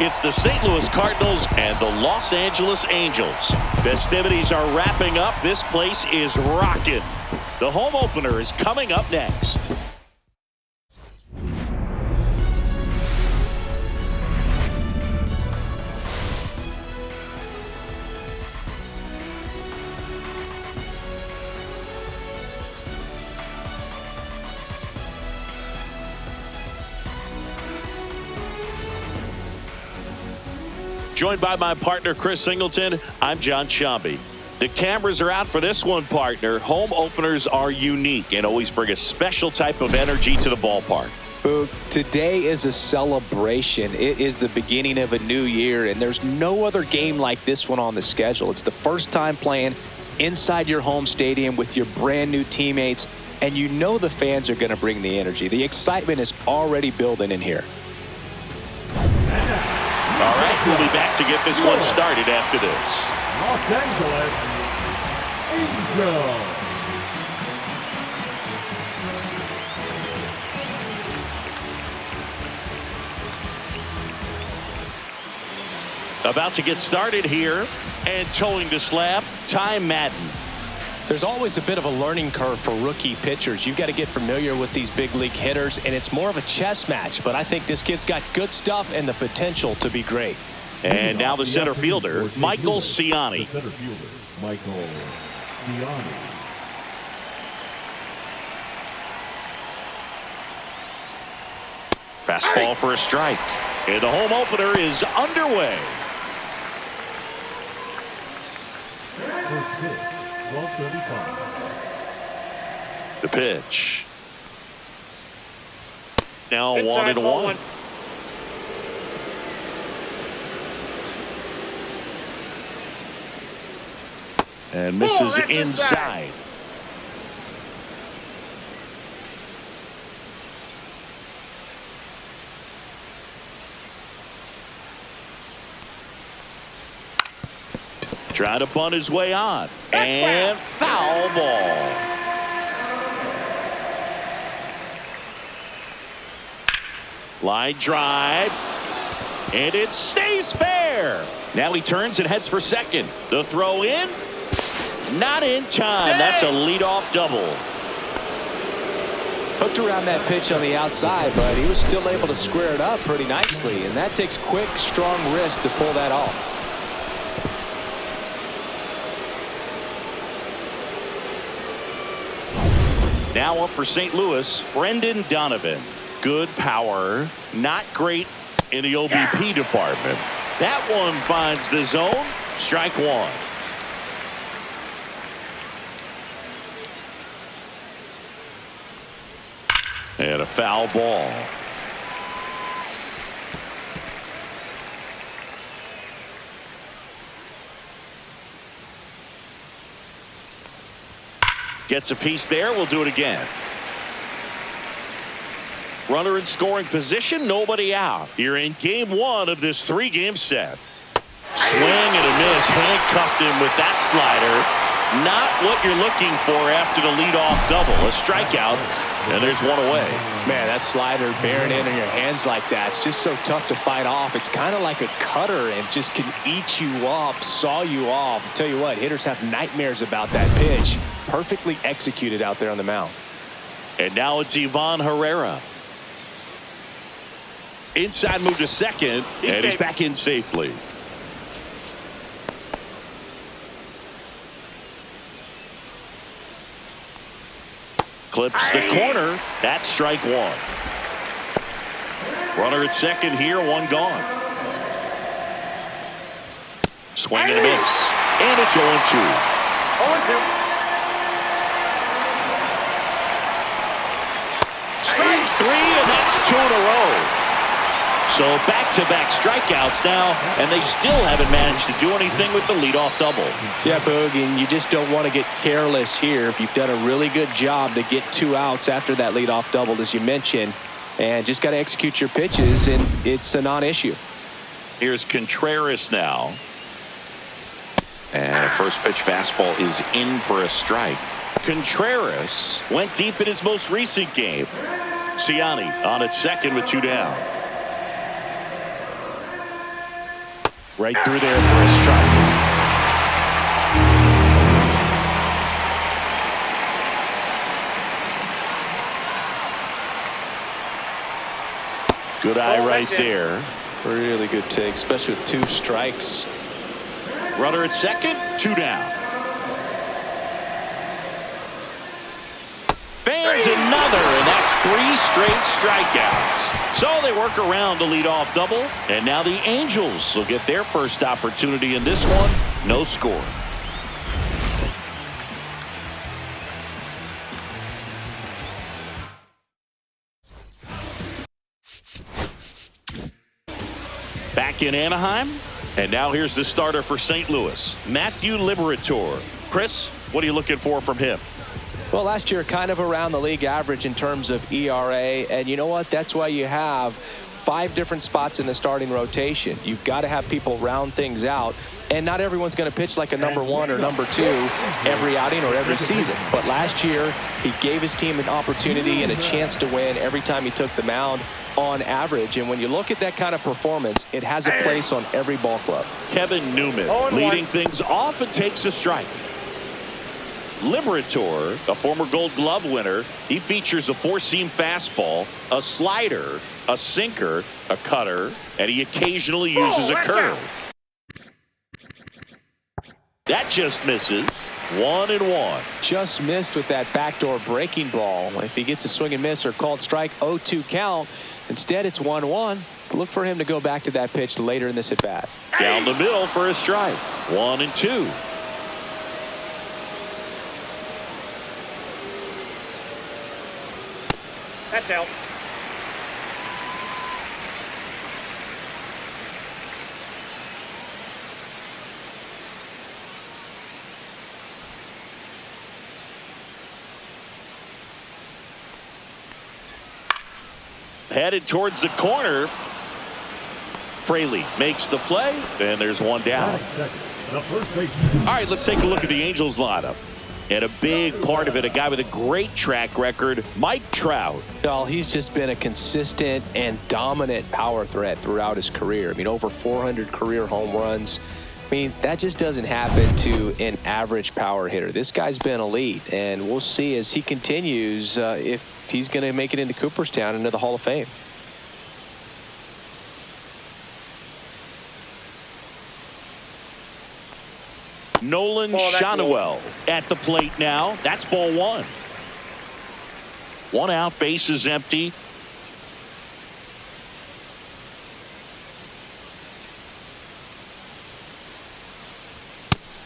It's the St. Louis Cardinals and the Los Angeles Angels. Festivities are wrapping up. This place is rocking. The home opener is coming up next. Joined by my partner, Chris Singleton, I'm John Shambi. The cameras are out for this one, partner. Home openers are unique and always bring a special type of energy to the ballpark. Today is a celebration. It is the beginning of a new year, and there's no other game like this one on the schedule. It's the first time playing inside your home stadium with your brand new teammates, and you know the fans are going to bring the energy. The excitement is already building in here. All right, we'll be back to get this one started after this. Los Angeles Angels. About to get started here, and towing the slab, Ty Madden. There's always a bit of a learning curve for rookie pitchers. You've got to get familiar with these big league hitters, and it's more of a chess match. But I think this kid's got good stuff and the potential to be great. And now the center fielder, Michael Ciani. The center fielder, Michael Ciani. Fastball for a strike. And the home opener is underway. First pitch, 12:35. The pitch. Now 1-1. And misses inside. Trying to bunt his way on. And foul ball. Line drive. And it stays fair. Now he turns and heads for second. The throw in. Not in time. That's a leadoff double. Hooked around that pitch on the outside, but he was still able to square it up pretty nicely, and that takes quick, strong wrist to pull that off. Now up for St. Louis, Brendan Donovan. Good power, not great in the OBP department. That one finds the zone. Strike one. And a foul ball. Gets a piece there. We'll do it again. Runner in scoring position. Nobody out. You're in game one of this three-game set. Swing and a miss. Handcuffed him with that slider. Not what you're looking for after the leadoff double. A strikeout. And there's one away. Man, that slider bearing in your hands like that, it's just so tough to fight off. It's kind of like a cutter and just can eat you up, saw you off. I'll tell you what, hitters have nightmares about that pitch. Perfectly executed out there on the mound. And now it's Ivan Herrera. Inside move to second, and he's back in safely. Clips the corner. That's strike one. Runner at second here, one gone. Swing and a miss. And it's 0-2. 0-2. Strike three, and that's two in a row. So back-to-back strikeouts now, and they still haven't managed to do anything with the leadoff double. Yeah, Boog, and you just don't want to get careless here. You've done a really good job to get 2 outs after that leadoff double, as you mentioned, and just got to execute your pitches, and it's a non-issue. Here's Contreras now. And a first pitch fastball is in for a strike. Contreras went deep in his most recent game. Ciani on at second with 2 down. Right through there for a strike. Good eye right there. Really good take, especially with 2 strikes. Runner at second, 2 down. Fans another, and that's 3 straight strikeouts. So they work around the leadoff double, and now the Angels will get their first opportunity in this one. No score. Back in Anaheim, and now here's the starter for St. Louis, Matthew Liberatore. Chris, what are you looking for from him? Well, last year kind of around the league average in terms of ERA, and you know what? That's why you have 5 different spots in the starting rotation. You've got to have people round things out, and not everyone's going to pitch like a number 1 or number 2 every outing or every season. But last year, he gave his team an opportunity and a chance to win every time he took the mound on average. And when you look at that kind of performance, it has a place on every ball club. Kevin Newman leading things off and takes a strike. Liberatore, a former Gold Glove winner, he features a 4-seam fastball, a slider, a sinker, a cutter, and he occasionally uses a curve. That just misses. 1-1. Just missed with that backdoor breaking ball. If he gets a swing and miss or called strike, 0-2 count. Instead, it's 1-1. Look for him to go back to that pitch later in this at bat. Down the middle for a strike. 1-2. That's out. Headed towards the corner. Fraley makes the play, and there's 1 down. The first baseman. All right, let's take a look at the Angels lineup. And a big part of it, a guy with a great track record, Mike Trout. Well, he's just been a consistent and dominant power threat throughout his career. I mean, over 400 career home runs. I mean, that just doesn't happen to an average power hitter. This guy's been elite, and we'll see as he continues if he's going to make it into Cooperstown, into the Hall of Fame. Nolan Schanuel at the plate now. That's ball 1. 1 out, base is empty.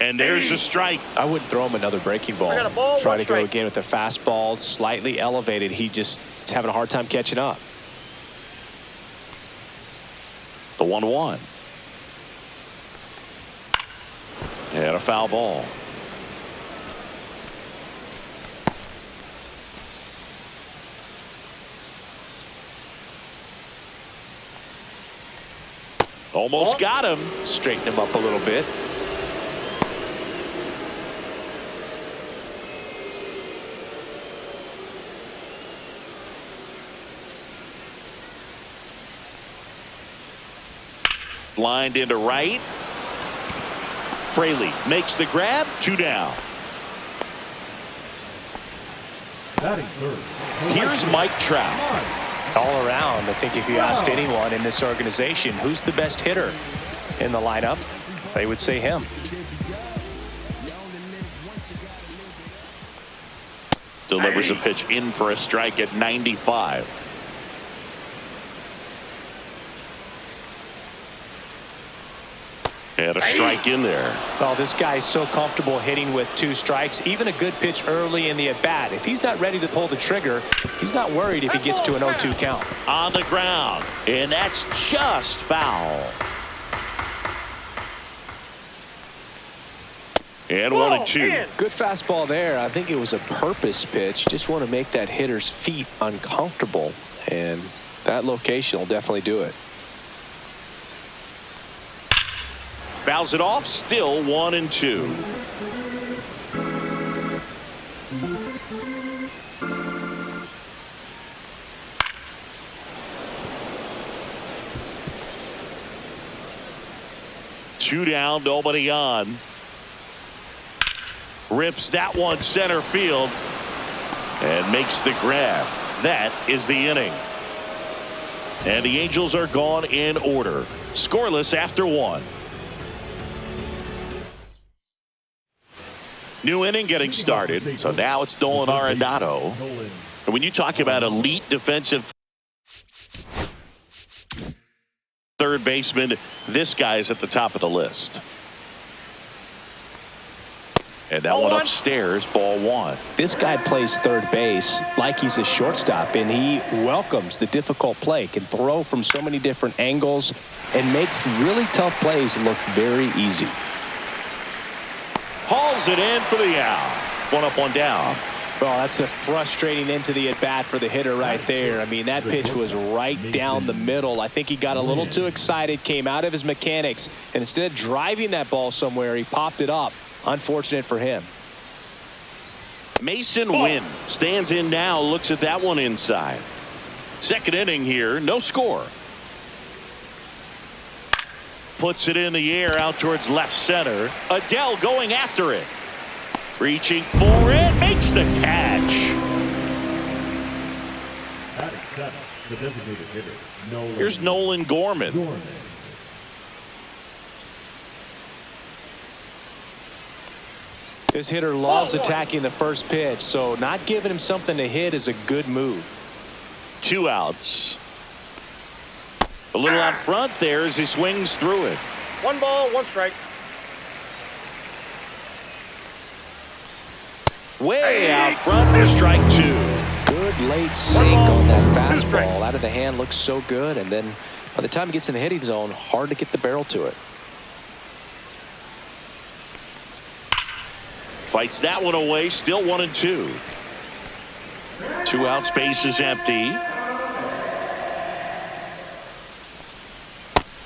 And there's a strike. I wouldn't throw him another breaking ball. Try to go again with the fastball, slightly elevated. He just is having a hard time catching up. The 1-1. And a foul ball. Almost got him. Straighten him up a little bit. Lined into right. Fraley makes the grab. 2 down. Batting third. Here's Mike Trout. All around, I think if you asked anyone in this organization who's the best hitter in the lineup, they would say him. Delivers a pitch in for a strike at 95. And a strike in there. Well, this guy's so comfortable hitting with 2 strikes, even a good pitch early in the at-bat. If he's not ready to pull the trigger, he's not worried if he gets to an 0-2 count. On the ground, and that's just foul. And 1-2. Good fastball there. I think it was a purpose pitch. Just want to make that hitter's feet uncomfortable, and that location will definitely do it. Fouls it off, still 1-2. 2 down, nobody on. Rips that one center field and makes the grab. That is the inning. And the Angels are gone in order. Scoreless after 1. New inning getting started. So now it's Nolan Arenado. And when you talk about elite defensive third baseman, this guy is at the top of the list. And that one upstairs, ball 1. This guy plays third base like he's a shortstop, and he welcomes the difficult play, can throw from so many different angles, and makes really tough plays look very easy. Hauls it in for the out. 1 up, 1 down. Well, that's a frustrating end to the at-bat for the hitter right there. I mean, that pitch was right down the middle. I think he got a little too excited, came out of his mechanics, and instead of driving that ball somewhere, he popped it up. Unfortunate for him. Mason Wynn stands in now, looks at that one inside. Second inning here, no score. Puts it in the air out towards left center. Adele going after it. Reaching for it, makes the catch. Batting seven, the designated hitter, Nolan. Here's Nolan Gorman. This hitter loves attacking the first pitch, so not giving him something to hit is a good move. 2 outs. A little out front there as he swings through it. 1 ball, 1 strike. Way out front for strike 2. Good late sink on that fastball. Out of the hand, looks so good, and then by the time he gets in the hitting zone, hard to get the barrel to it. Fights that one away, still 1-2. 2 out, space is empty.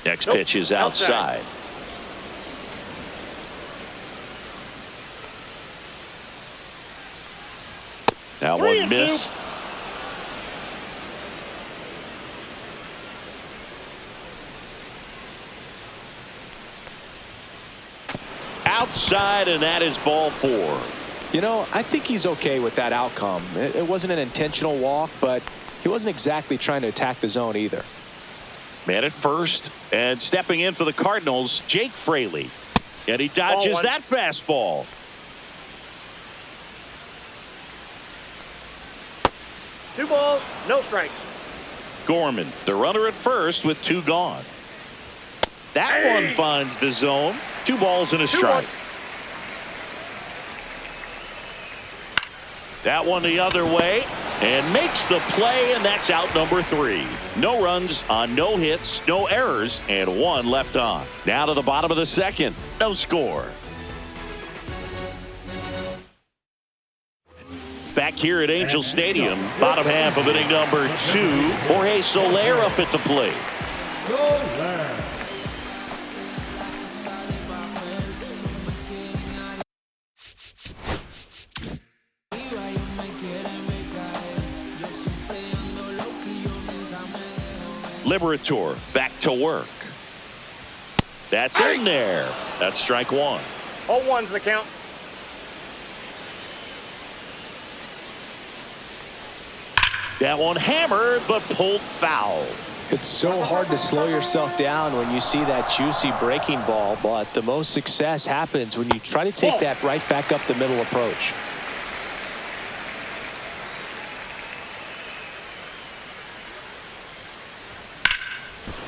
Next pitch is outside. That one missed. Outside, and that is ball 4. You know, I think he's okay with that outcome. It wasn't an intentional walk, but he wasn't exactly trying to attack the zone either. Man at first, and stepping in for the Cardinals, Jake Fraley. And he dodges that fastball. Two balls, no strikes. Gorman, the runner at first with 2 gone. That one finds the zone. 2 balls and a strike. That one the other way and makes the play, and that's out number 3. No runs on no hits, no errors, and 1 left on. Now to the bottom of the second. No score. Back here at Angel Stadium, bottom half of inning number 2. Jorge Soler up at the plate. Liberator back to work. That's in there. That's strike 1. All 1's the count. That one hammered but pulled foul. It's so hard to slow yourself down when you see that juicy breaking ball, but the most success happens when you try to take that right back up the middle approach.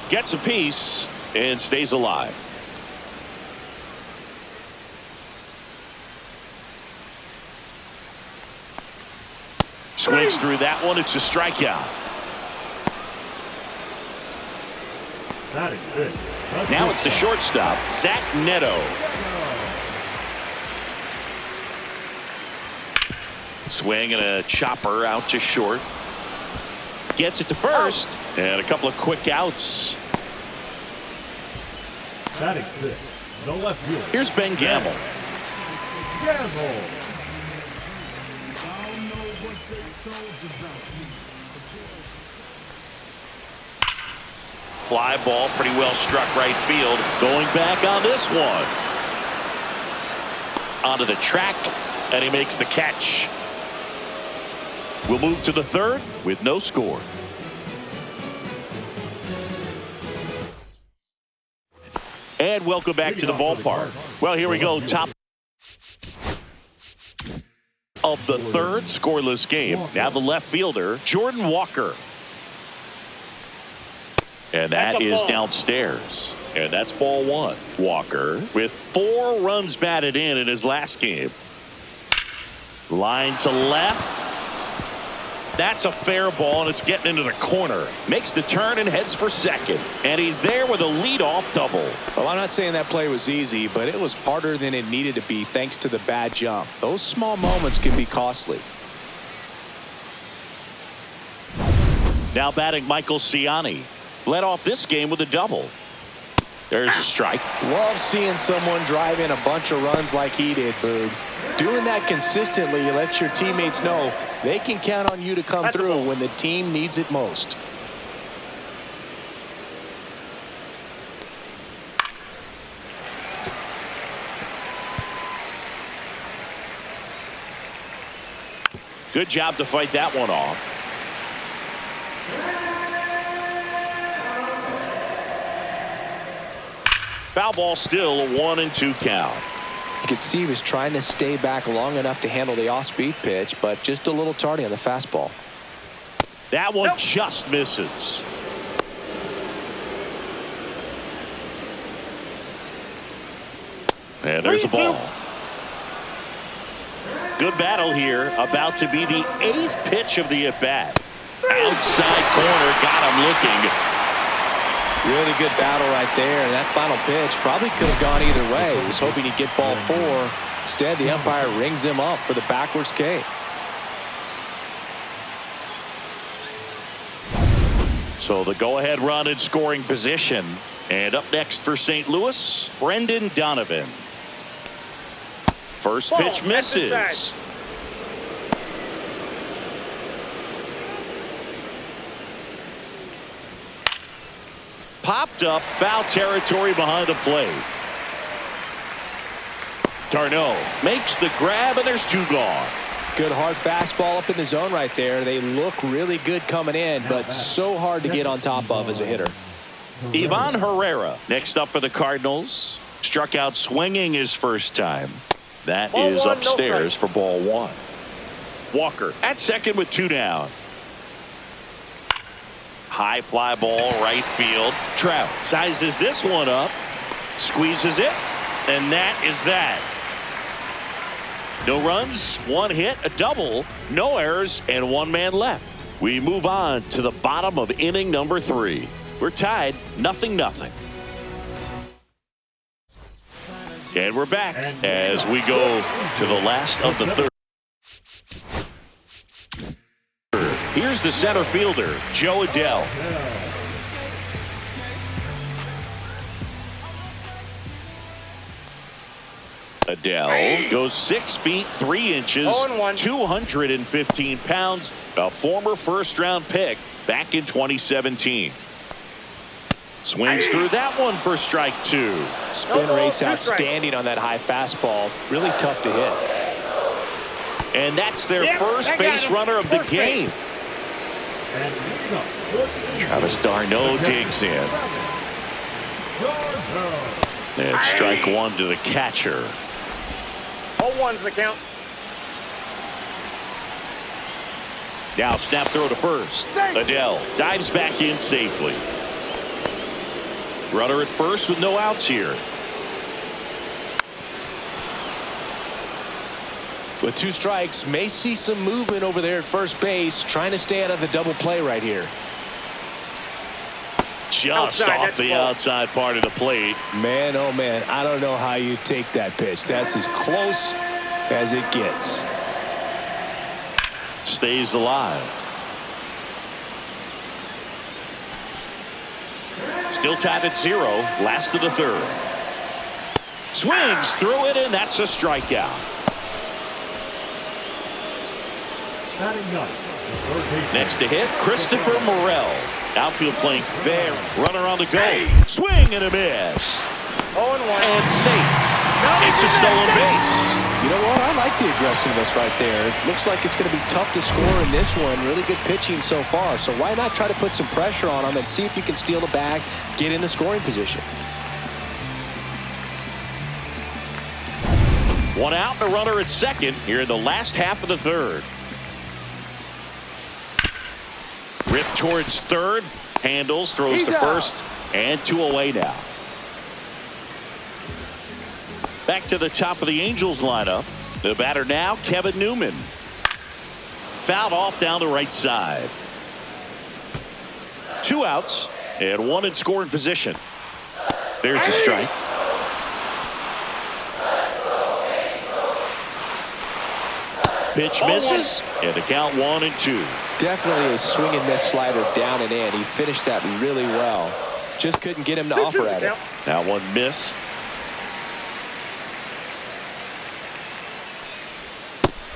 Gets a piece and stays alive. Swings through that one. It's a strikeout. Now it's the shortstop, Zach Neto. Swing and a chopper out to short. Gets it to first, and a couple of quick outs. Batting 6, no left field. Here's Ben Gamble. fly ball, pretty well struck right field. Going back on this one. Onto the track, and he makes the catch. We'll move to the third with no score. And welcome back to the ballpark. Well, here we go. Top of the third, scoreless game. Now the left fielder, Jordan Walker. And that is downstairs. And that's ball one. Walker with 4 runs batted in his last game. Line to left. That's a fair ball, and it's getting into the corner. Makes the turn and heads for second. And he's there with a leadoff double. Well, I'm not saying that play was easy, but it was harder than it needed to be thanks to the bad jump. Those small moments can be costly. Now batting Michael Ciani. Led off this game with a double. There's a strike. Love seeing someone drive in a bunch of runs like he did, Boog. Doing that consistently lets your teammates know they can count on you to come through when the team needs it most. Good job to fight that one off. Foul ball, still a 1-2 count. You could see he was trying to stay back long enough to handle the off-speed pitch, but just a little tardy on the fastball. That one just misses. And there's a ball. Good battle here. About to be the 8th pitch of the at-bat. Outside corner, got him looking. Really good battle right there, and that final pitch probably could have gone either way. He was hoping he'd get ball 4. Instead, the umpire rings him up for the backwards K. So the go-ahead run in scoring position. And up next for St. Louis, Brendan Donovan. First pitch misses. Popped up, foul territory behind the plate. Darno makes the grab, and there's 2 gone. Good hard fastball up in the zone right there. They look really good coming in, but so hard to get on top of as a hitter. Ivan Herrera next up for the Cardinals. Struck out swinging his first time. That is upstairs for ball 1. Walker at second with 2 down. High fly ball, right field. Trout sizes this one up, squeezes it, and that is that. No runs, 1 hit, a double, no errors, and 1 man left. We move on to the bottom of inning number 3. We're tied 0-0. And we're back as we go to the last of the third. Here's the center fielder, Joe Adell. Adell goes 6 feet 3 inches, 215 pounds, a former first-round pick back in 2017. Swings through that one for strike 2. Spin rate's outstanding on that high fastball. Really tough to hit. And that's their first base runner of the game. Travis d'Arnaud digs in. And strike 1 to the catcher. 0-1's the count. Now snap throw to first. Adell dives back in safely. Runner at first with no outs here. With 2 strikes, may see some movement over there at first base, trying to stay out of the double play right here. Just off the outside part of the plate. Man, oh man, I don't know how you take that pitch. That's as close as it gets. Stays alive. Still tied at 0. Last of the third. Swings through it, and that's a strikeout. Next to hit, Christopher Morel. Outfield playing fair. Runner on the go. Swing and a miss. 0-1. And safe. It's a stolen base. You know what? I like the aggressiveness right there. It looks like it's going to be tough to score in this one. Really good pitching so far. So why not try to put some pressure on him and see if you can steal the bag, get in the scoring position. One out and a runner at second here in the last half of the third. Rip towards third. Handles, throws to first, and 2 away now. Back to the top of the Angels lineup. The batter now, Kevin Newman. Fouled off down the right side. 2 outs and 1 in scoring position. There's the strike. Pitch misses, and the count 1-2. Definitely a swing and miss slider down and in. He finished that really well. Just couldn't get him to offer at it. That one missed.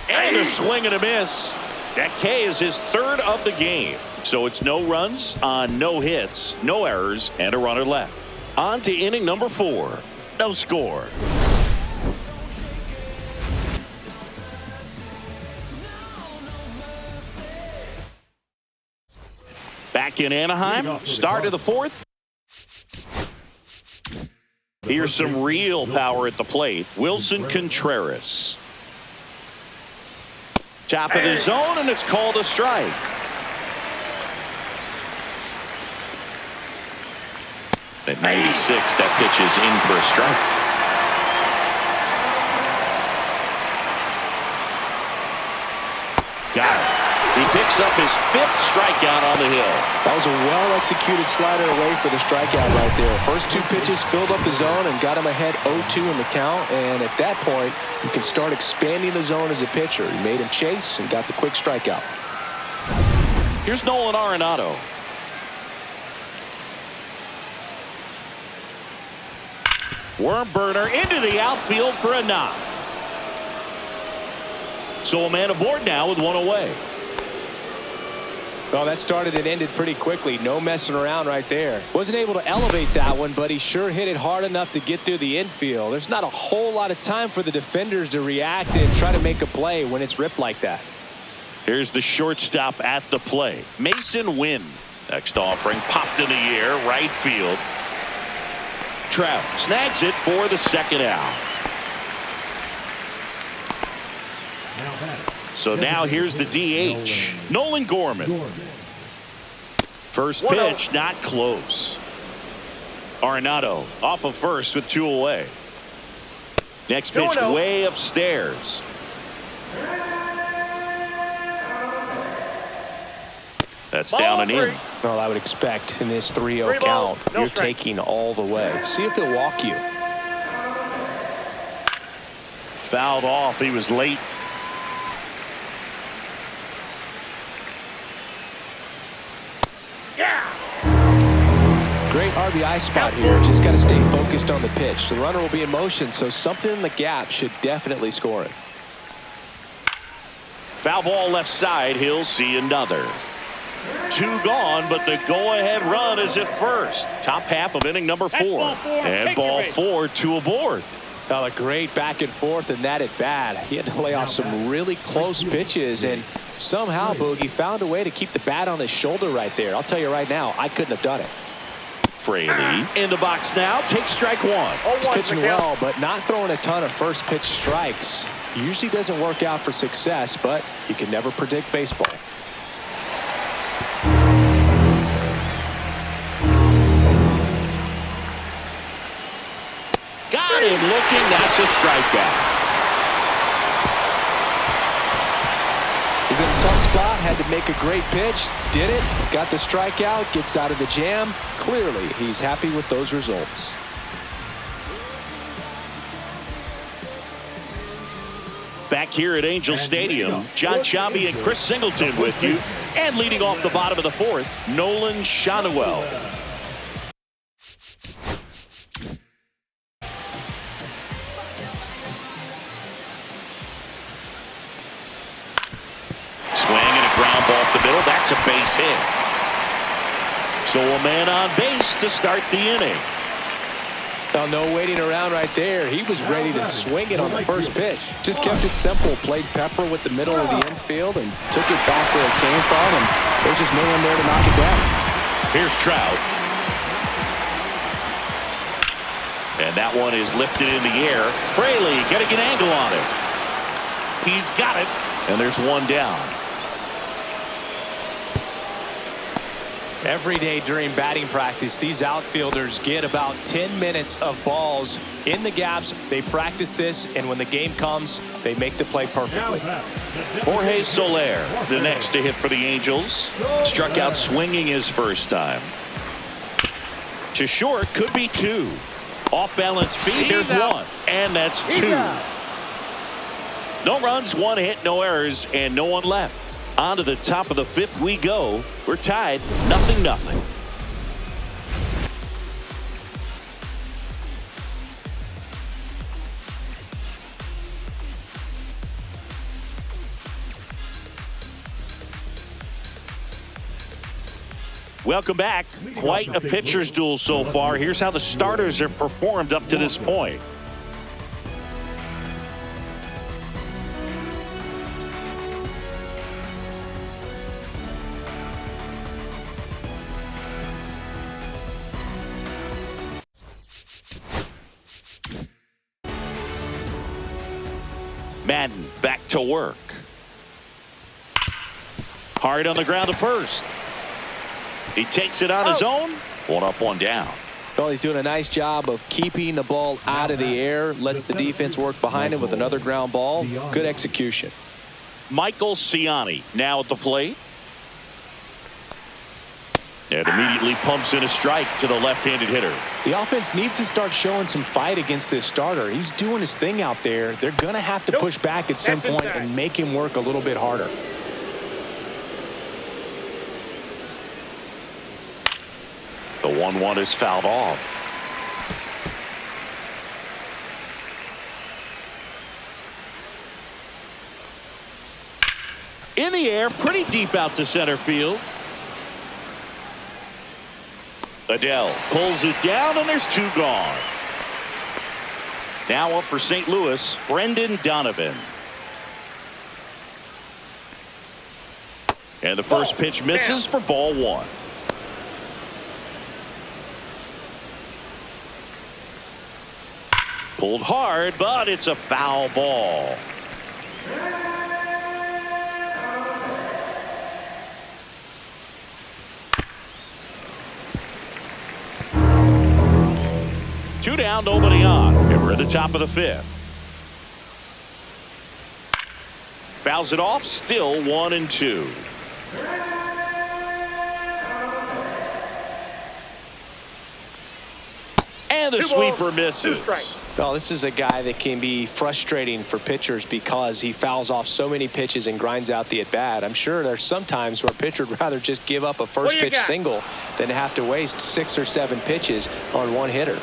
And a swing and a miss. That K is his 3rd of the game. So it's no runs on no hits, no errors, and a runner left. On to inning number 4. No score. Back in Anaheim, start of the 4th. Here's some real power at the plate. Wilson Contreras. Top of the zone, and it's called a strike. At 96, that pitch is in for a strike. Got it. He picks up his 5th strikeout on the hill. That was a well-executed slider away for the strikeout right there. First 2 pitches filled up the zone and got him ahead 0-2 in the count. And at that point, you can start expanding the zone as a pitcher. He made him chase and got the quick strikeout. Here's Nolan Arenado. Worm burner into the outfield for a knock. So a man aboard now with 1 away. Well, that started and ended pretty quickly. No messing around right there. Wasn't able to elevate that one, but he sure hit it hard enough to get through the infield. There's not a whole lot of time for the defenders to react and try to make a play when it's ripped like that. Here's the shortstop at the play. Mason Wynn. Next offering popped in the air, right field. Trout snags it for the 2nd out. So now here's the DH, Nolan Gorman. First pitch, not close. Arenado off of first with 2 away. Next pitch way upstairs. That's down and in. Well, I would expect in this 3-0 count, you're taking all the way. See if he'll walk you. Fouled off. He was late. Great RBI spot here. Just got to stay focused on the pitch. The runner will be in motion, so something in the gap should definitely score it. Foul ball left side. He'll see another. 2 gone, but the go-ahead run is at first. Top half of inning number 4. And ball 4, 2 aboard. Well, a great back and forth in that at bat. He had to lay off some really close pitches, and somehow Boogie found a way to keep the bat on his shoulder right there. I'll tell you right now, I couldn't have done it. Fraley in the box now. Takes strike 1. He's pitching well, but not throwing a ton of first pitch strikes. Usually doesn't work out for success, but you can never predict baseball. Got him looking. That's a strikeout. He's in a tough spot, had to make a great pitch, did it, got the strikeout, gets out of the jam. Clearly, he's happy with those results. Back here at Angel Stadium, John Chambi and Chris Singleton with you. And leading off the bottom of the 4th, Nolan Shanuel. Swing and a ground ball up the middle. That's a base hit. So a man on base to start the inning. Well, no waiting around right there. He was ready to swing it on the first pitch. Just kept it simple. Played pepper with the middle of the infield and took it back where it came from. And there's just no one there to knock it down. Here's Trout. And that one is lifted in the air. Fraley getting an angle on it. He's got it. And there's one down. Every day during batting practice, these outfielders get about 10 minutes of balls in the gaps. They practice this, and when the game comes, they make the play perfectly. Jorge Soler, the next to hit for the Angels. Struck out swinging his first time. To short, could be two. Off balance speed, there's one. And that's two. No runs, one hit, no errors, and no one left. On to the top of the fifth we go. We're tied 0-0. Welcome back. Quite a pitcher's duel so far. Here's how the starters have performed up to this point. Madden back to work. Hard on the ground to first. He takes it on his own. One up, one down. Well, he's doing a nice job of keeping the ball out of the air. Lets the defense work behind him with another ground ball. Good execution. Michael Ciani now at the plate. And immediately pumps in a strike to the left-handed hitter. The offense needs to start showing some fight against this starter. He's doing his thing out there. They're going to have to push back at some point and make him work a little bit harder. The 1-1 is fouled off. In the air, pretty deep out to center field. Adele pulls it down, and there's two gone. Now up for St. Louis, Brendan Donovan. And the first pitch misses for ball one. Pulled hard, but it's a foul ball. Two down, nobody on. And we're at the top of the fifth. Fouls it off, still 1-2. And the sweeper misses. Well, this is a guy that can be frustrating for pitchers because he fouls off so many pitches and grinds out the at-bat. I'm sure there's some times where a pitcher would rather just give up a first pitch single than have to waste 6 or 7 pitches on one hitter.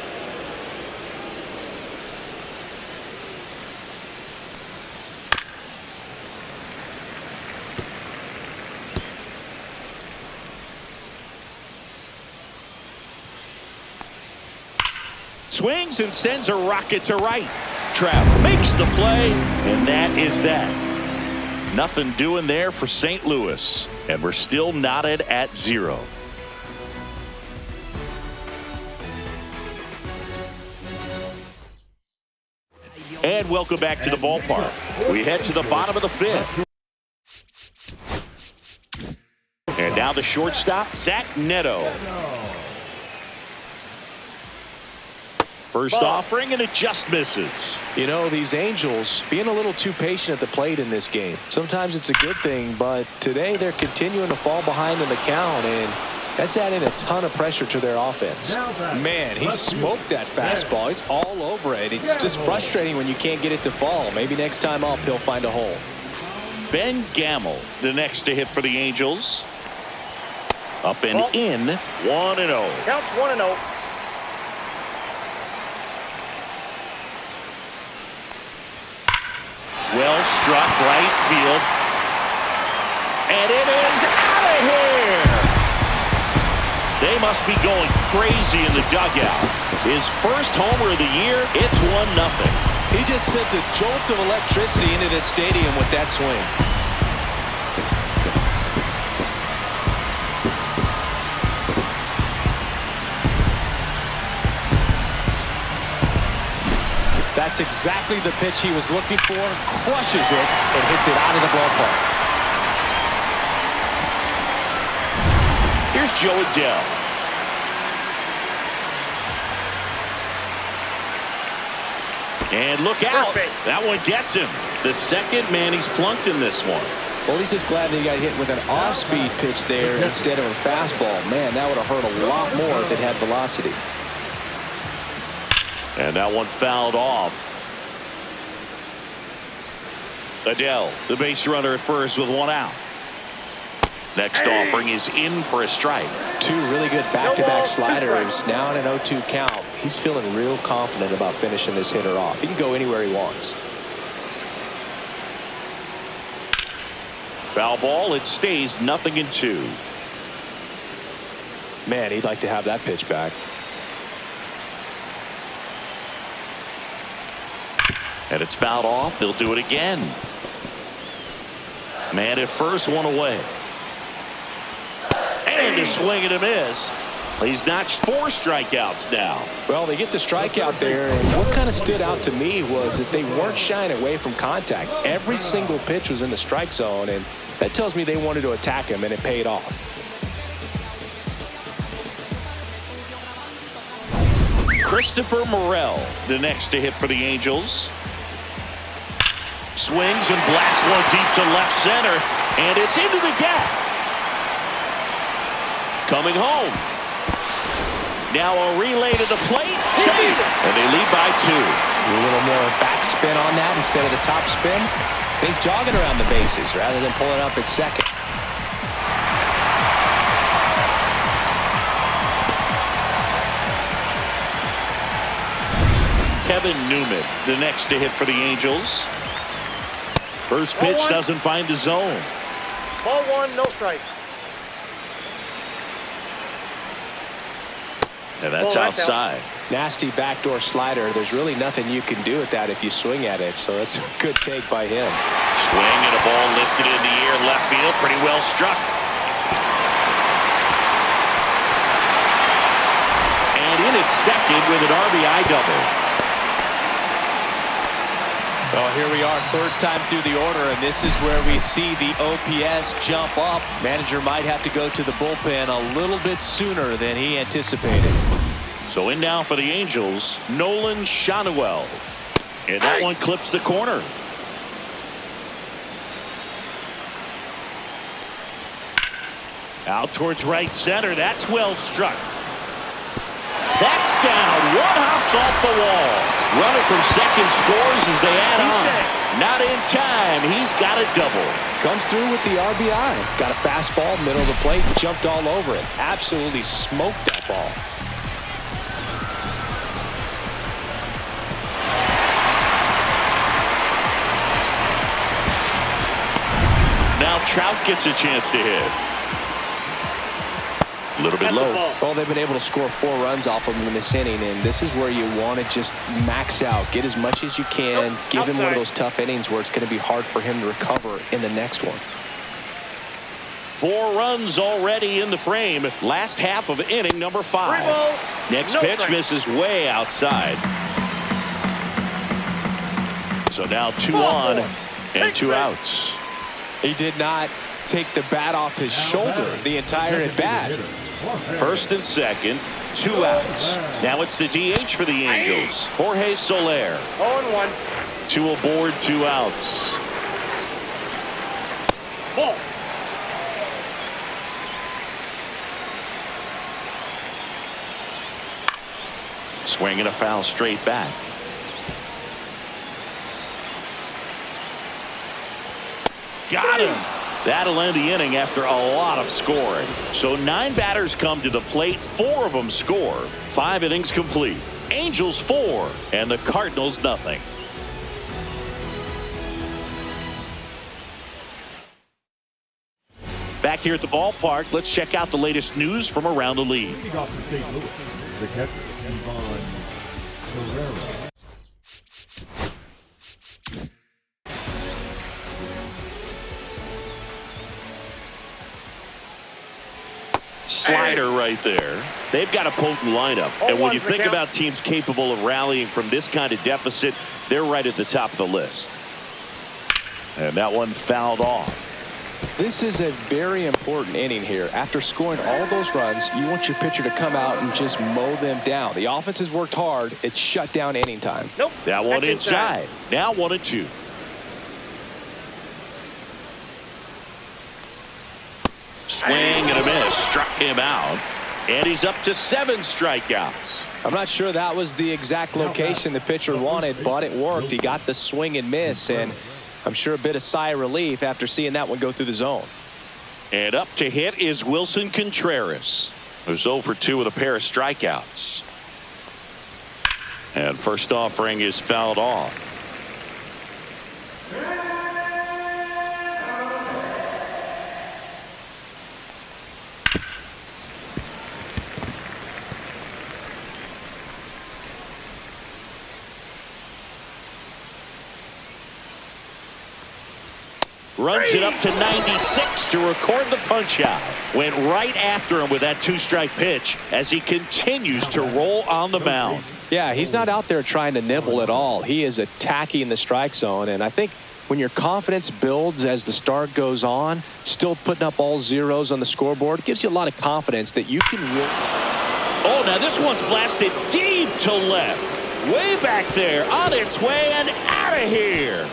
Swings and sends a rocket to right. Trout makes the play, and that is that. Nothing doing there for St. Louis, and we're still knotted at 0. And welcome back to the ballpark. We head to the bottom of the fifth. And now the shortstop, Zach Neto. First offering, and it just misses. You know, these Angels being a little too patient at the plate in this game. Sometimes it's a good thing, but today they're continuing to fall behind in the count, and that's adding a ton of pressure to their offense. Man, he smoked that fastball. He's all over it. It's just frustrating when you can't get it to fall. Maybe next time up he'll find a hole. Ben Gamel, the next to hit for the Angels. Up and in, 1-0. Counts 1-0. Well struck right field. And it is out of here. They must be going crazy in the dugout. His first homer of the year, it's 1-0. He just sent a jolt of electricity into this stadium with that swing. That's exactly the pitch he was looking for. Crushes it and hits it out of the ballpark. Here's Joe Adele. And look out. That one gets him. The second man he's plunked in this one. Well, he's just glad that he got hit with an off-speed pitch there instead of a fastball. Man, that would have hurt a lot more if it had velocity. And that one fouled off. Adele, the base runner at first with one out. Next offering is in for a strike. Two really good back-to-back sliders. Now in an 0-2 count. He's feeling real confident about finishing this hitter off. He can go anywhere he wants. Foul ball. It stays 0-2. Man, he'd like to have that pitch back. And it's fouled off. They'll do it again. Man at first, one away. And a swing and a miss. He's notched 4 strikeouts now. Well, they get the strikeout there, and what kind of stood out to me was that they weren't shying away from contact. Every single pitch was in the strike zone, and that tells me they wanted to attack him, and it paid off. Christopher Morel, the next to hit for the Angels. Swings and blasts one deep to left center, and it's into the gap. Coming home. Now a relay to the plate. Safe. And they lead by 2. A little more backspin on that instead of the top spin. He's jogging around the bases rather than pulling up at second. Kevin Newman, the next to hit for the Angels. First pitch doesn't find the zone. Ball 1, no strike. And that's outside. Nasty backdoor slider. There's really nothing you can do with that if you swing at it. So that's a good take by him. Swing and a ball lifted in the air, left field, pretty well struck. And in at second with an RBI double. Well, here we are, third time through the order, and this is where we see the OPS jump up. Manager might have to go to the bullpen a little bit sooner than he anticipated. So in now for the Angels, Nolan Shanuel. And that one clips the corner. Out towards right center. That's well struck. That's down. One hops off the wall. Runner from second scores as they add on. Not in time. He's got a double. Comes through with the RBI. Got a fastball, middle of the plate, jumped all over it. Absolutely smoked that ball. Now Trout gets a chance to hit. A little bit low. Well, they've been able to score 4 runs off of him in this inning, and this is where you want to just max out. Get as much as you can. Give him one of those tough innings where it's going to be hard for him to recover in the next one. 4 runs already in the frame. Last half of inning number 5. Next pitch misses way outside. So now 2 on and 2 outs. He did not take the bat off his shoulder the entire at bat. First and second, 2 outs. Now it's the DH for the Angels, Jorge Soler. 0-1. 2 aboard, 2 outs. Ball. Swing and a foul straight back. Got him. That'll end the inning after a lot of scoring. So 9 batters come to the plate. 4 of them score. 5 innings complete. Angels 4 and the Cardinals nothing. Back here at the ballpark, let's check out the latest news from around the league. Leading off for St. Louis, the catcher, Ivan Herrera. Slider right there. They've got a potent lineup. And when you think about teams capable of rallying from this kind of deficit, they're right at the top of the list. And that one fouled off. This is a very important inning here. After scoring all those runs, you want your pitcher to come out and just mow them down. The offense has worked hard. It's shut down inning time. Nope. That one inside. Now 1-2. Swing and a miss. Struck him out. And he's up to 7 strikeouts. I'm not sure that was the exact location the pitcher wanted, but it worked. He got the swing and miss, and I'm sure a bit of sigh of relief after seeing that one go through the zone. And up to hit is Wilson Contreras, who's 0 for 2 with a pair of strikeouts. And first offering is fouled off. Runs it up to 96 to record the punch out. Went right after him with that 2-strike pitch as he continues to roll on the mound. Yeah, he's not out there trying to nibble at all. He is attacking the strike zone, and I think when your confidence builds as the start goes on, still putting up all zeros on the scoreboard, gives you a lot of confidence that you can really... Oh, now this one's blasted deep to left. Way back there, on its way and out of here.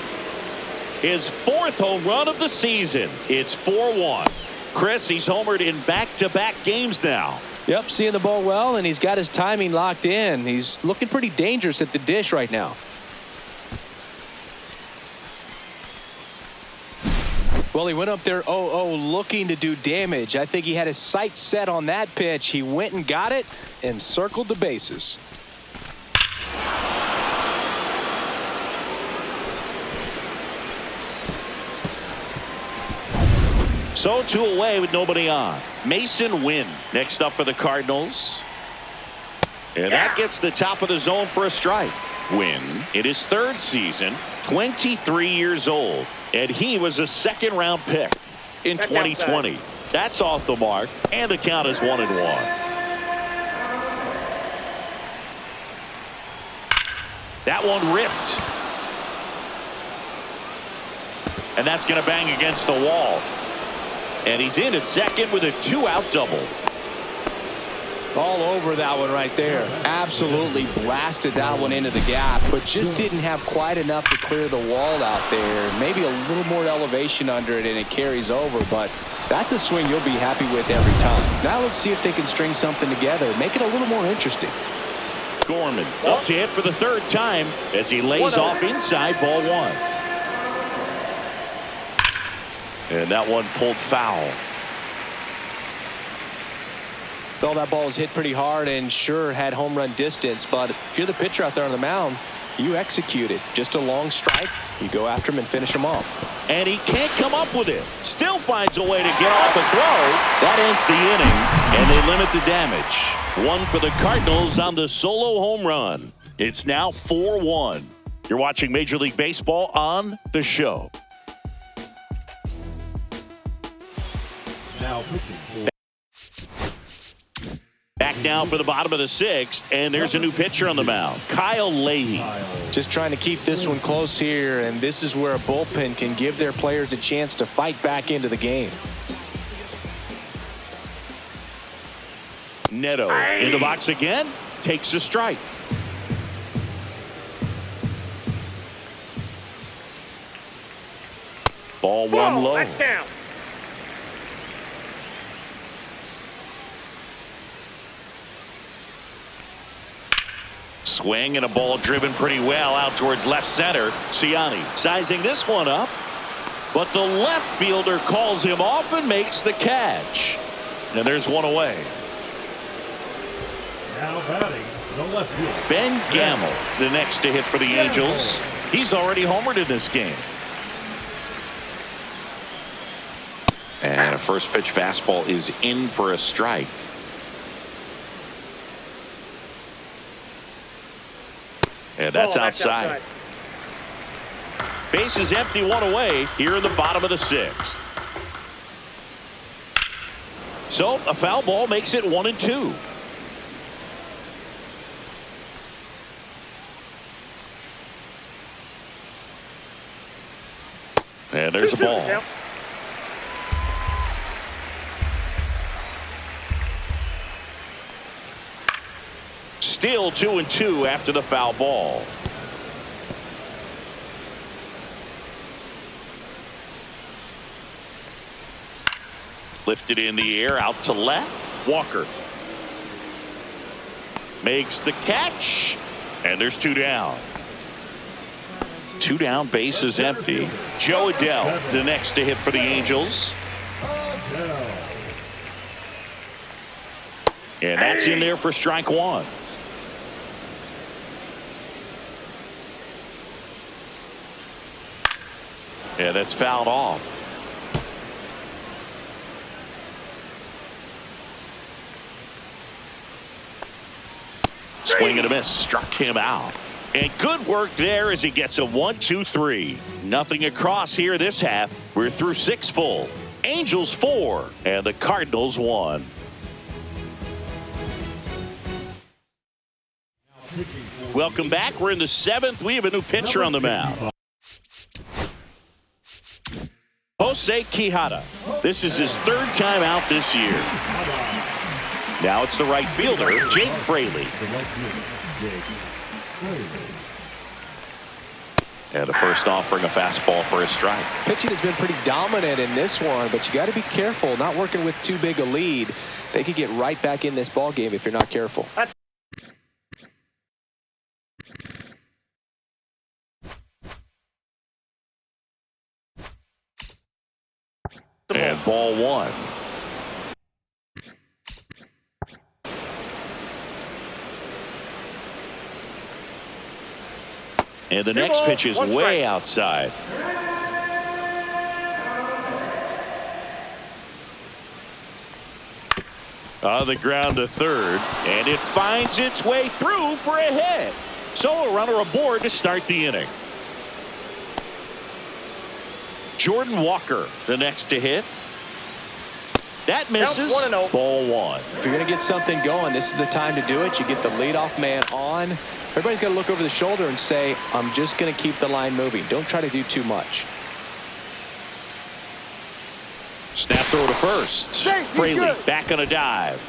His 4th home run of the season. It's 4-1. Chris, he's homered in back-to-back games now. Yep, seeing the ball well, and he's got his timing locked in. He's looking pretty dangerous at the dish right now. Well, he went up there 0-0 looking to do damage. I think he had his sights set on that pitch. He went and got it and circled the bases. So 2 away with nobody on. Mason Wynn next up for the Cardinals. And that gets the top of the zone for a strike. Wynn in his 3rd season, 23 years old. And he was a 2nd-round pick in 2020. That's off the mark. And the count is 1-1. That one ripped. And that's going to bang against the wall. And he's in at second with a 2-out double. All over that one right there. Absolutely blasted that one into the gap, but just didn't have quite enough to clear the wall out there. Maybe a little more elevation under it and it carries over, but that's a swing you'll be happy with every time. Now let's see if they can string something together, make it a little more interesting. Gorman up to hit for the 3rd time as he lays off inside ball 1. And that one pulled foul. Well, that ball was hit pretty hard and sure had home run distance, but if you're the pitcher out there on the mound, you execute it. Just a long strike, you go after him and finish him off. And he can't come up with it. Still finds a way to get off a throw. That ends the inning, and they limit the damage. 1 for the Cardinals on the solo home run. It's now 4-1. You're watching Major League Baseball on The Show. Now pitching for Back now for the bottom of the 6th, and there's a new pitcher on the mound, Kyle Leahy. Just trying to keep this one close here, and this is where a bullpen can give their players a chance to fight back into the game. Neto in the box again, takes a strike. Ball 1 low. That's down. Swing and a ball driven pretty well out towards left center. Ciani sizing this one up, but the left fielder calls him off and makes the catch. And there's one away. now batting the left field. Ben Gamel, the next to hit for the Angels. He's already homered in this game. And a That first pitch fastball is in for a strike. And that's outside. Base is empty, one away here in the bottom of the sixth. So a foul ball makes it 1-2. And there's a ball. Still 2-2 after the foul ball. Lifted in the air out to left. Walker makes the catch, and there's 2 down. 2 down, base is empty. Joe Adell, the next to hit for the Angels. And that's in there for strike 1. Yeah, that's fouled off. Swing and a miss, struck him out. And good work there as he gets a 1-2-3. Nothing across here this half. We're through 6 full. Angels 4 and the Cardinals 1. Welcome back. We're in the 7th. We have a new pitcher on the mound. Jose Quijada. This is his 3rd time out this year. Now it's the right fielder, Jake Fraley. And the first offering a fastball for a strike. Pitching has been pretty dominant in this one, but you got to be careful. Not working with too big a lead. They could get right back in this ball game if you're not careful. And ball 1. And the next pitch is way outside. On the ground to third, and it finds its way through for a hit. So a runner aboard to start the inning. Jordan Walker, the next to hit. That misses. Ball 1. If you're going to get something going, this is the time to do it. You get the leadoff man on. Everybody's got to look over the shoulder and say, I'm just going to keep the line moving. Don't try to do too much. Snap throw to first. Fraley back on a dive.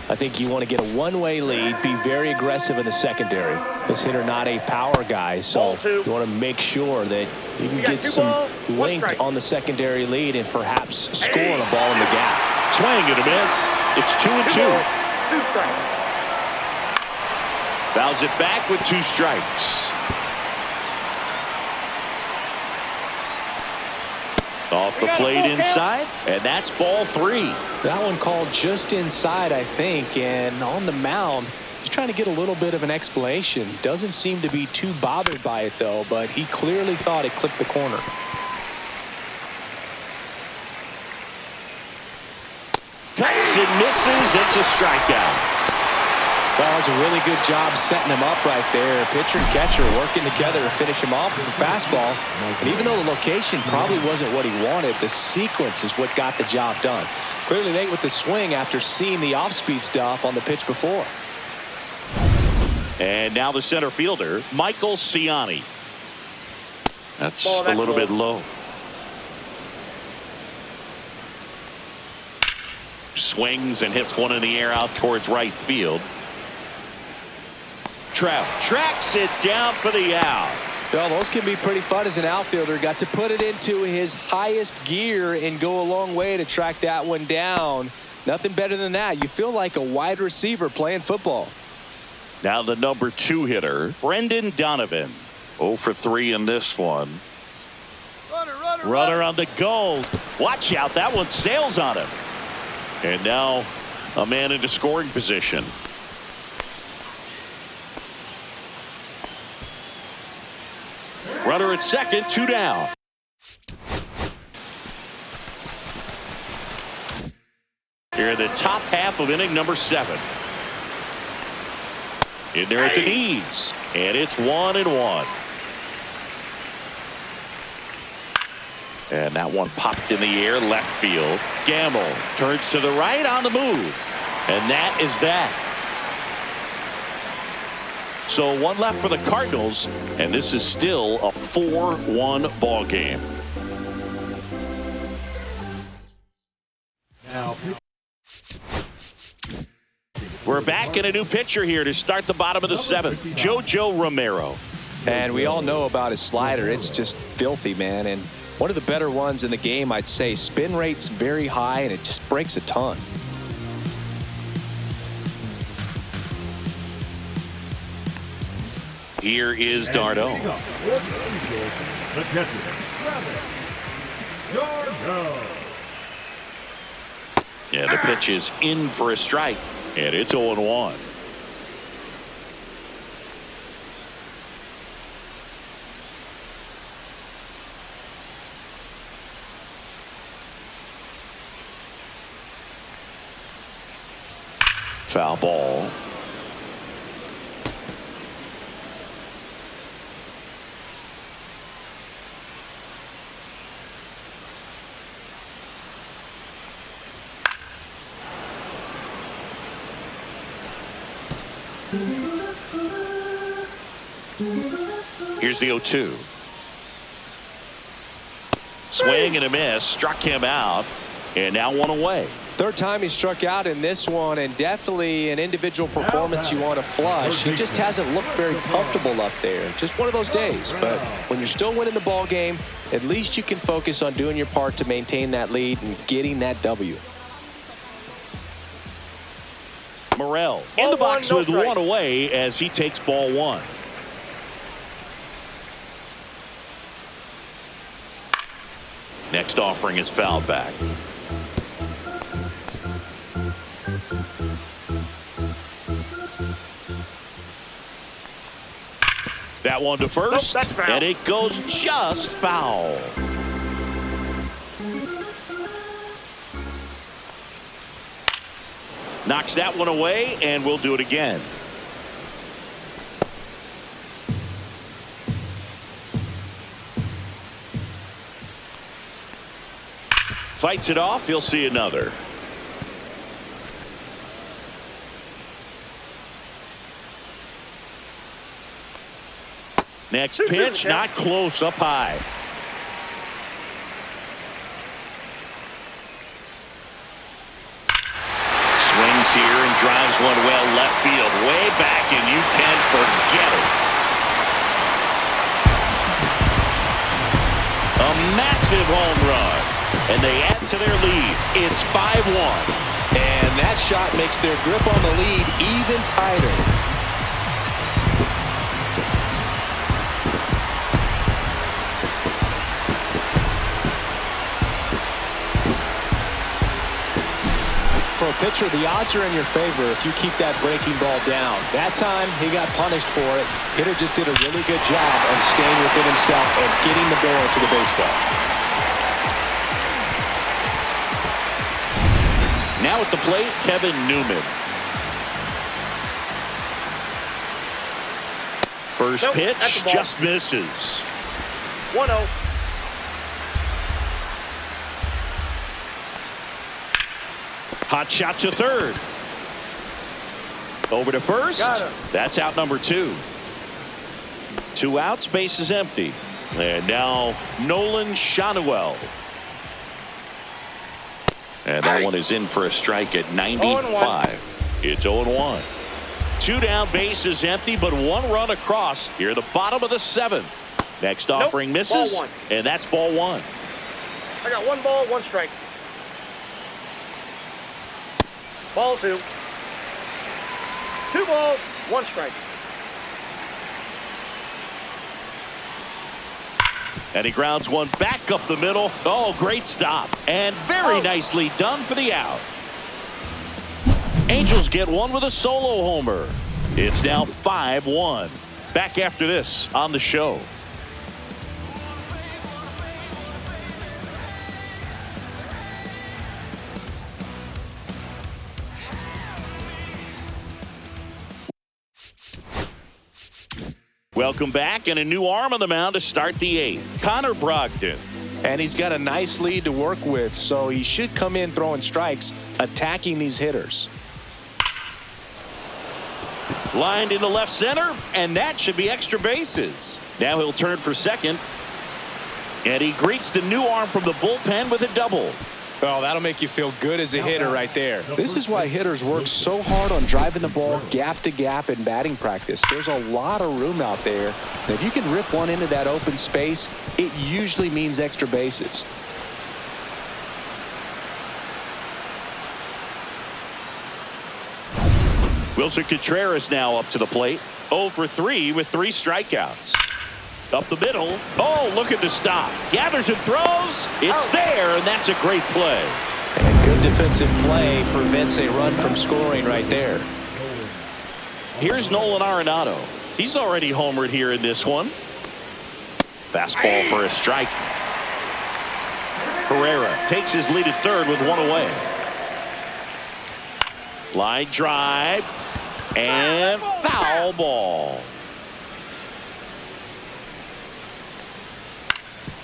I think you want to get a one-way lead, be very aggressive in the secondary. This hitter not a power guy, so you want to make sure that you can get some length on the secondary lead and perhaps score on a ball in the gap. Swing and a miss. It's 2-2. Fouls it back with 2 strikes. Off the plate inside, and that's ball 3. That one called just inside, I think, and on the mound, he's trying to get a little bit of an explanation. Doesn't seem to be too bothered by it, though, but he clearly thought it clipped the corner. Cuts and misses. It's a strikeout. Well, that was a really good job setting him up right there. Pitcher and catcher working together to finish him off with the fastball. And even though the location probably wasn't what he wanted, the sequence is what got the job done. Clearly late with the swing after seeing the off-speed stuff on the pitch before. And now the center fielder, Michael Ciani. That's a little bit low. Swings and hits one in the air out towards right field. Trout tracks it down for the out. Well, those can be pretty fun as an outfielder. Got to put it into his highest gear and go a long way to track that one down. Nothing better than that. You feel like a wide receiver playing football. Now the number 2 hitter, Brendan Donovan. 0 for 3 in this one. Runner on the go. Watch out. That one sails on him. And now a man into scoring position. Runner at second, 2 down. Here in the top half of inning number 7. In there at the knees. And it's 1-1. And that one popped in the air left field. Gamble turns to the right on the move. And that is that. So one left for the Cardinals, and this is still a 4-1 ball game. Now, We're back in a new pitcher here to start the bottom of the 7th. JoJo Romero. And we all know about his slider. It's just filthy, man. And one of the better ones in the game, I'd say. Spin rate's very high, and it just breaks a ton. Here is Darno. the catcher, Darno. Yeah, the pitch is in for a strike, and it's 0-1. Foul ball. Here's the 0-2. Swing and a miss. Struck him out. And now one away. Third time he struck out in this one, and definitely an individual performance you want to flush. He just hasn't looked very comfortable up there. Just one of those days. But when you're still winning the ball game, at least you can focus on doing your part to maintain that lead and getting that W. Morel in the box with one away as he takes ball 1. Next offering is fouled back. That one to first, and it goes just foul. Knocks that one away, and we'll do it again. Fights it off. He'll see another. Next pitch, not close, up high. Swings here and drives one well left field, way back, and you can forget it. A massive home run, and they add to their lead. It's 5-1. And that shot makes their grip on the lead even tighter. For a pitcher, the odds are in your favor if you keep that breaking ball down. That time, he got punished for it. Hitter just did a really good job of staying within himself and getting the ball to the baseball. Now at the plate, Kevin Newman. First pitch just misses. 1-0. Hot shot to third. Over to first. That's out number 2. 2 outs, base is empty. And now Nolan Shanuel. And that one is in for a strike at 95. It's 0-1. 2 down, base is empty, but 1 run across here at the bottom of the 7th. Next offering misses, and that's ball 1. I got 1 ball, 1 strike. Ball 2. 2 balls, 1 strike. And he grounds one back up the middle. Oh, great stop. And very nicely done for the out. Angels get one with a solo homer. It's now 5-1. Back after this on the show. Welcome back, and a new arm on the mound to start the 8th. Connor Brogdon. And he's got a nice lead to work with, so he should come in throwing strikes, attacking these hitters. Lined into left center, and that should be extra bases. Now he'll turn for second. And he greets the new arm from the bullpen with a double. Oh, that'll make you feel good as a hitter right there. This is why hitters work so hard on driving the ball gap to gap in batting practice. There's a lot of room out there. And if you can rip one into that open space, it usually means extra bases. Wilson Contreras now up to the plate. 0 for 3 with 3 strikeouts. Up the middle. Oh, look at the stop. Gathers and throws. It's there, and that's a great play. And good defensive play prevents a run from scoring right there. Here's Nolan Arenado. He's already homered here in this one. Fastball for a strike. Herrera takes his lead at third with 1 away. Line drive. And foul ball.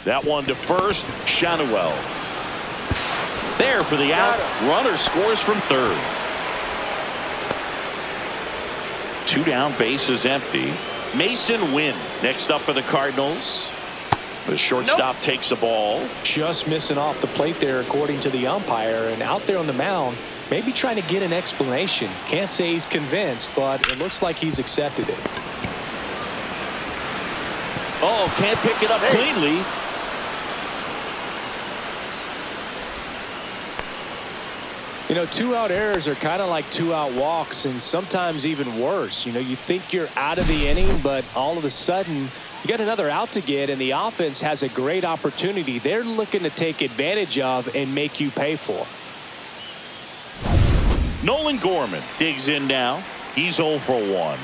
That one to first. Shanuel. There for the out. Runner scores from third. 2 down, bases empty. Mason Wynn next up for the Cardinals. The shortstop takes the ball. Just missing off the plate there according to the umpire, and out there on the mound maybe trying to get an explanation. Can't say he's convinced, but it looks like he's accepted it. Oh, can't pick it up cleanly. You know, 2-out errors are kind of like 2-out walks, and sometimes even worse. You know, you think you're out of the inning, but all of a sudden you got another out to get, and the offense has a great opportunity they're looking to take advantage of and make you pay for. Nolan Gorman digs in now. He's 0 for 1.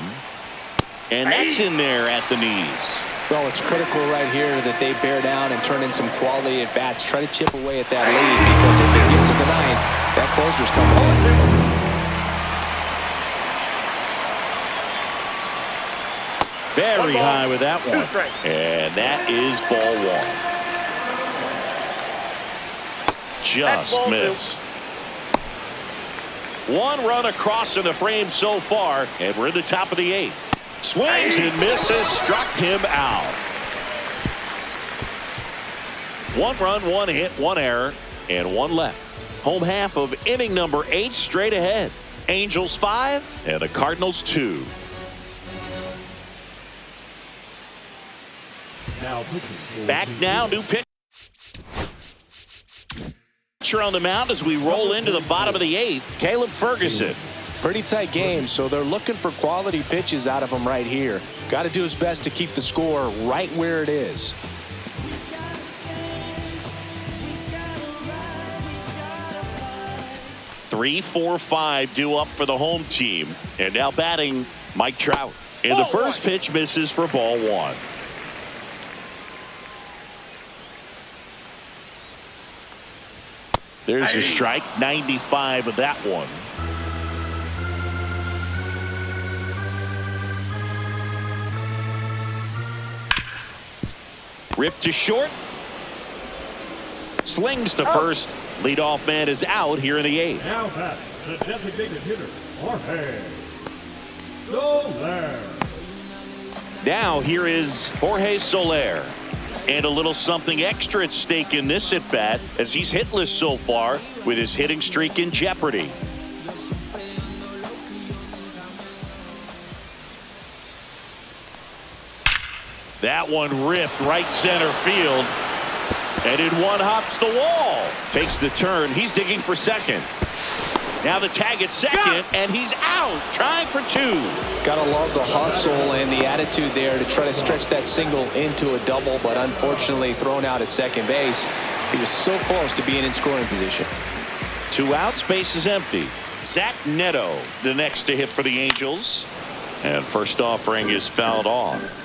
And that's in there at the knees. Well, it's critical right here that they bear down and turn in some quality at bats. Try to chip away at that lead, because if it gets to the ninth, that closer's coming in. Very high with that one. And that is ball 1. Just missed. 1 run across in the frame so far, and we're in the top of the 8th. Swings and misses, struck him out. 1 run, 1 hit, 1 error, and 1 left. Home half of inning number 8 straight ahead. Angels 5 and the Cardinals 2. Back now, new pitch. On the mound as we roll into the bottom of the 8th, Caleb Ferguson. Pretty tight game, so they're looking for quality pitches out of him right here. Got to do his best to keep the score right where it is. Three, 4, 5 due up for the home team. And now batting Mike Trout. And the first pitch misses for ball 1. There's a strike, 95 of that one. Ripped to short. Slings to first. Leadoff man is out here in the 8th. Now back, the designated hitter, Jorge Soler. Now here is Jorge Soler. And a little something extra at stake in this at-bat, as he's hitless so far with his hitting streak in jeopardy. That one ripped right center field. And in one hops the wall. Takes the turn. He's digging for second. Now the tag at second, and he's out, trying for 2. Gotta love the hustle and the attitude there to try to stretch that single into a double, but unfortunately thrown out at second base. He was so close to being in scoring position. 2 outs, base is empty. Zach Neto, the next to hit for the Angels. And first offering is fouled off.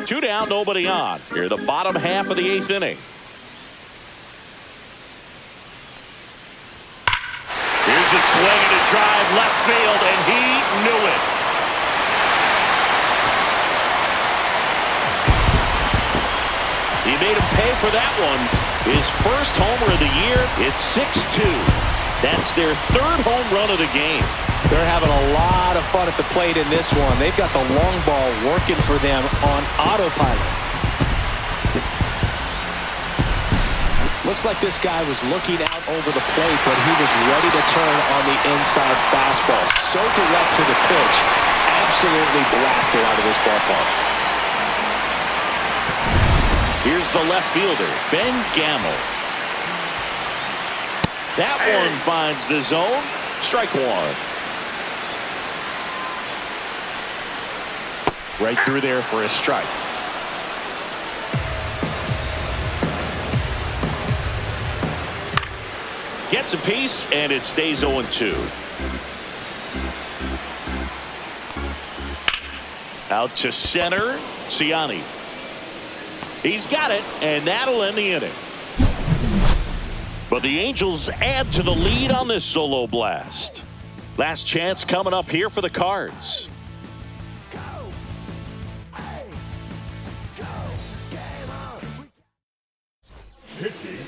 Two down, nobody on. Here, the bottom half of the 8th inning. drive left field, and he knew it. He made him pay for that one. His first homer of the year. It's 6-2. That's their third home run of the game. They're having a lot of fun at the plate in this one. They've got the long ball working for them on autopilot. Looks like this guy was looking out over the plate, but he was ready to turn on the inside fastball. So direct to the pitch. Absolutely blasted out of this ballpark. Here's the left fielder, Ben Gamel. That one finds the zone. Strike one. Right through there for a strike. Gets a piece, and it stays 0-2. Out to center, Ciani. He's got it, and that'll end the inning. But the Angels add to the lead on this solo blast. Last chance coming up here for the Cards.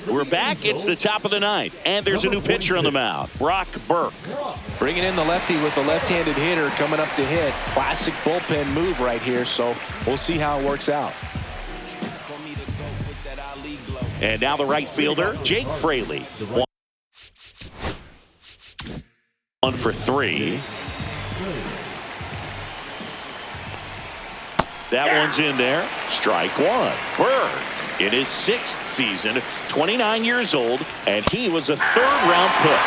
We're back. It's the top of the ninth, and there's a new pitcher on the mound, Brock Burke. Bringing in the lefty with the left-handed hitter coming up to hit. Classic bullpen move right here, so we'll see how it works out. And now the right fielder, Jake Fraley. 1 for 3. That one's in there. Strike one. Burke in his 6th season, 29 years old, and he was a 3rd-round pick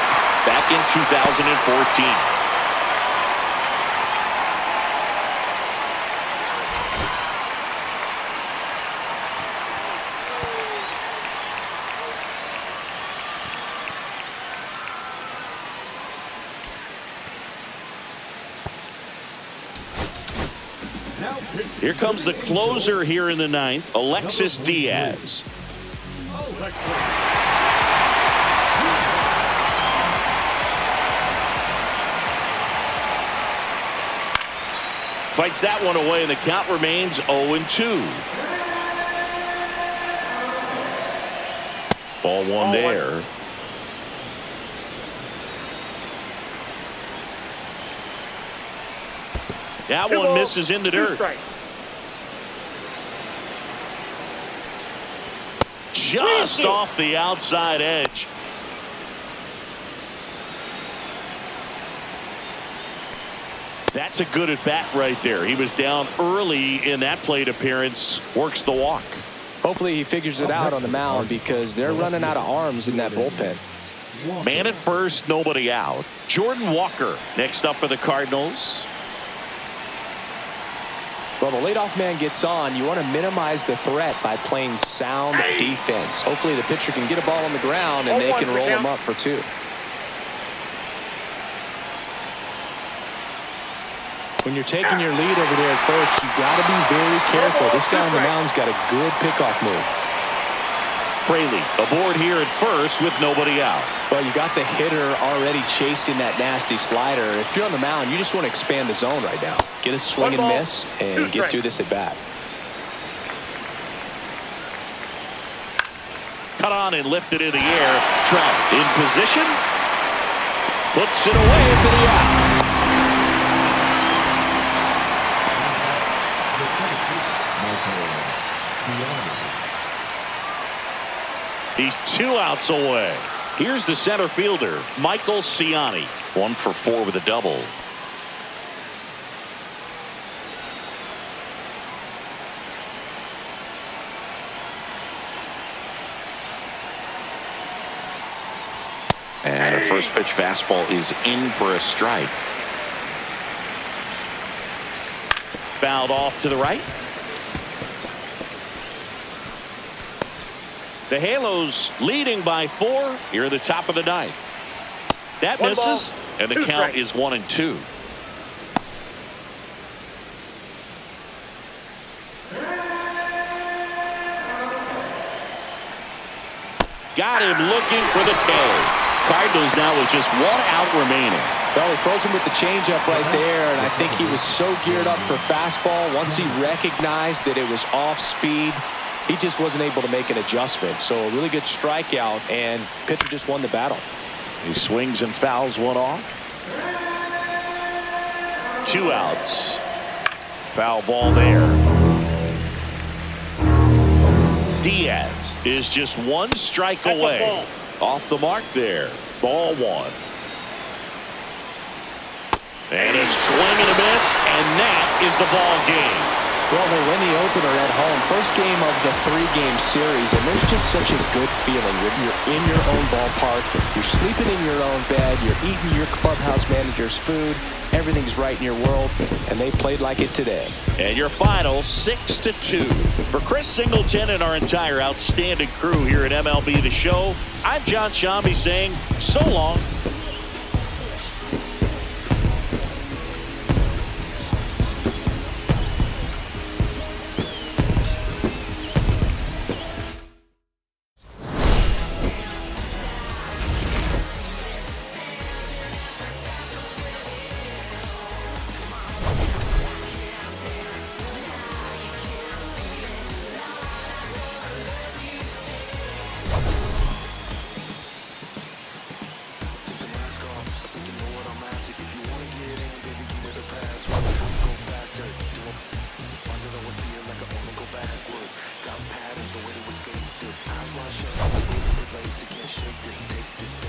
back in 2014. Here comes the closer here in the 9th, Alexis Diaz. Fights that one away, and the count remains 0-2. Ball one there. That one misses in the dirt. Just off the outside edge. That's a good at bat right there. He was down early in that plate appearance. Works the walk. Hopefully he figures it out on the mound because they're running out of arms in that bullpen. Man at first, nobody out. Jordan Walker next up for the Cardinals. Well, the leadoff man gets on. You want to minimize the threat by playing sound defense. Hopefully the pitcher can get a ball on the ground and they can roll him up for 2. When you're taking your lead over there at first, you got to be very careful. This guy on the mound's got a good pickoff move. Fraley aboard here at first with nobody out. Well, you got the hitter already chasing that nasty slider. If you're on the mound, you just want to expand the zone right now. Get a swing and miss and get through this at bat. Cut on and lifted in the air. Trout in position. Puts it away for the out. He's 2 outs away. Here's the center fielder, Michael Ciani. 1 for 4 with a double. And a first pitch fastball is in for a strike. Fouled off to the right. The Halos leading by 4 here at the top of the 9th. That misses, and the count is 1-2. Got him looking for the K. Cardinals now with just 1 out remaining. Well, he throws him with the changeup right there, and I think he was so geared up for fastball. Once he recognized that it was off speed, he just wasn't able to make an adjustment. So a really good strikeout, and pitcher just won the battle. He swings and fouls one off. 2 outs. Foul ball there. Diaz is just 1 strike That's a away. ball. Off the mark there. Ball 1. And a swing and a miss, and that is the ball game. Well, they win the opener at home. First game of the 3-game series, and there's just such a good feeling. You're in your own ballpark. You're sleeping in your own bed. You're eating your clubhouse manager's food. Everything's right in your world, and they played like it today. And your final 6-2. For Chris Singleton and our entire outstanding crew here at MLB The Show, I'm John Shambi saying so long. Shake this, take this.